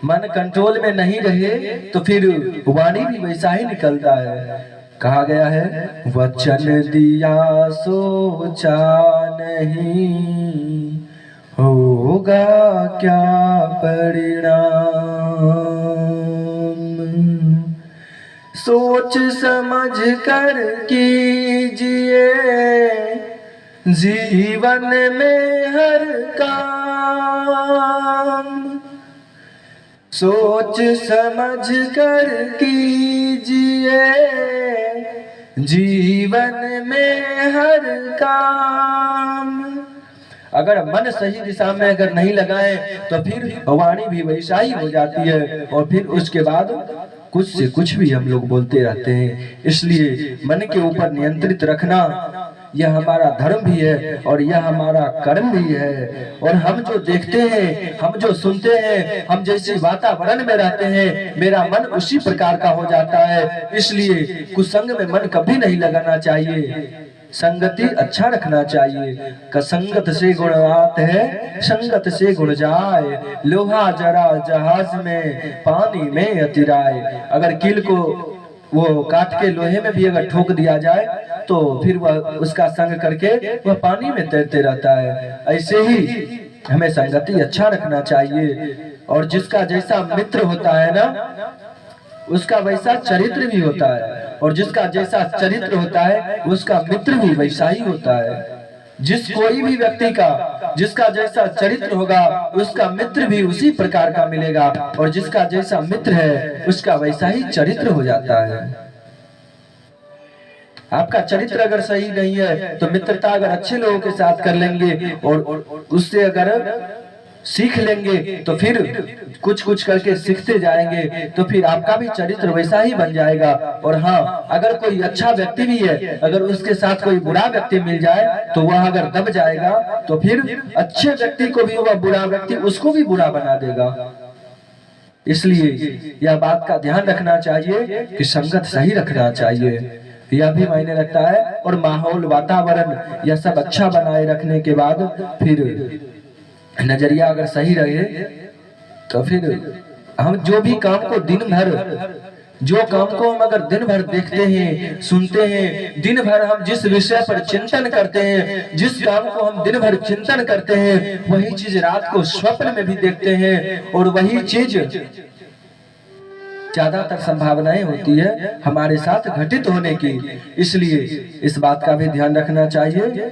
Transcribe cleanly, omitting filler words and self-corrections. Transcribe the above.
मन कंट्रोल में नहीं रहे तो फिर वाणी भी वैसा ही निकलता है। कहा गया है, वचन दिया सोचा नहीं, होगा क्या परिणाम। सोच समझ कर कीजिए जीवन में हर काम। सोच समझ कर कीजिए जीवन में हर काम। अगर मन सही दिशा में अगर नहीं लगाए तो फिर वाणी भी वैसा ही हो जाती है, और फिर उसके बाद कुछ से कुछ भी हम लोग बोलते रहते हैं। इसलिए मन के ऊपर नियंत्रित रखना यह हमारा धर्म भी है और यह हमारा कर्म भी है। और हम जो देखते हैं, हम जो सुनते हैं, हम जैसे वातावरण में रहते हैं, मेरा मन उसी प्रकार का हो जाता है। इसलिए कुसंग में मन कभी नहीं लगाना चाहिए, संगति अच्छा रखना चाहिए। कसंगत से गुण आत है, संगत से गुण जाए। लोहा जरा जहाज में, पानी में अतिराय। अगर कील को वो काट के लोहे में भी अगर ठोक दिया जाए तो फिर वह उसका संग करके वह पानी में तैरते रहता है। ऐसे ही हमें संगति अच्छा रखना चाहिए। और जिसका जैसा मित्र होता है ना, उसका वैसा चरित्र भी होता है, और जिसका जैसा चरित्र होता है उसका मित्र भी वैसा ही होता है। जिस कोई भी व्यक्ति का जिसका जैसा चरित्र होगा उसका मित्र भी उसी प्रकार का मिलेगा, और जिसका जैसा मित्र है उसका वैसा ही चरित्र हो जाता है। आपका चरित्र अगर सही नहीं है तो मित्रता अगर अच्छे लोगों के साथ कर लेंगे और उससे अगर सीख लेंगे तो फिर कुछ कुछ करके सीखते जाएंगे तो फिर आपका भी चरित्र वैसा ही बन जाएगा। और हाँ, अगर कोई अच्छा व्यक्ति भी है, अगर उसके साथ कोई बुरा व्यक्ति मिल जाए तो वह अगर दब जाएगा तो फिर अच्छे व्यक्ति को भी वह बुरा व्यक्ति उसको भी बुरा बना देगा। इसलिए यह बात का ध्यान रखना चाहिए कि संगत सही रखना चाहिए, यह भी मायने रखता है। और माहौल, वातावरण यह सब अच्छा बनाए रखने के बाद फिर नजरिया अगर सही रहे तो फिर हम जो भी काम को दिन भर हम अगर दिन भर देखते हैं, सुनते हैं, दिन भर हम जिस विषय पर चिंतन करते हैं, जिस काम को हम दिन भर चिंतन करते हैं, वही चीज रात को स्वप्न में भी देखते हैं, और वही चीज ज्यादातर संभावनाएं होती है हमारे साथ घटित होने की। इसलिए इस बात का भी ध्यान रखना चाहिए।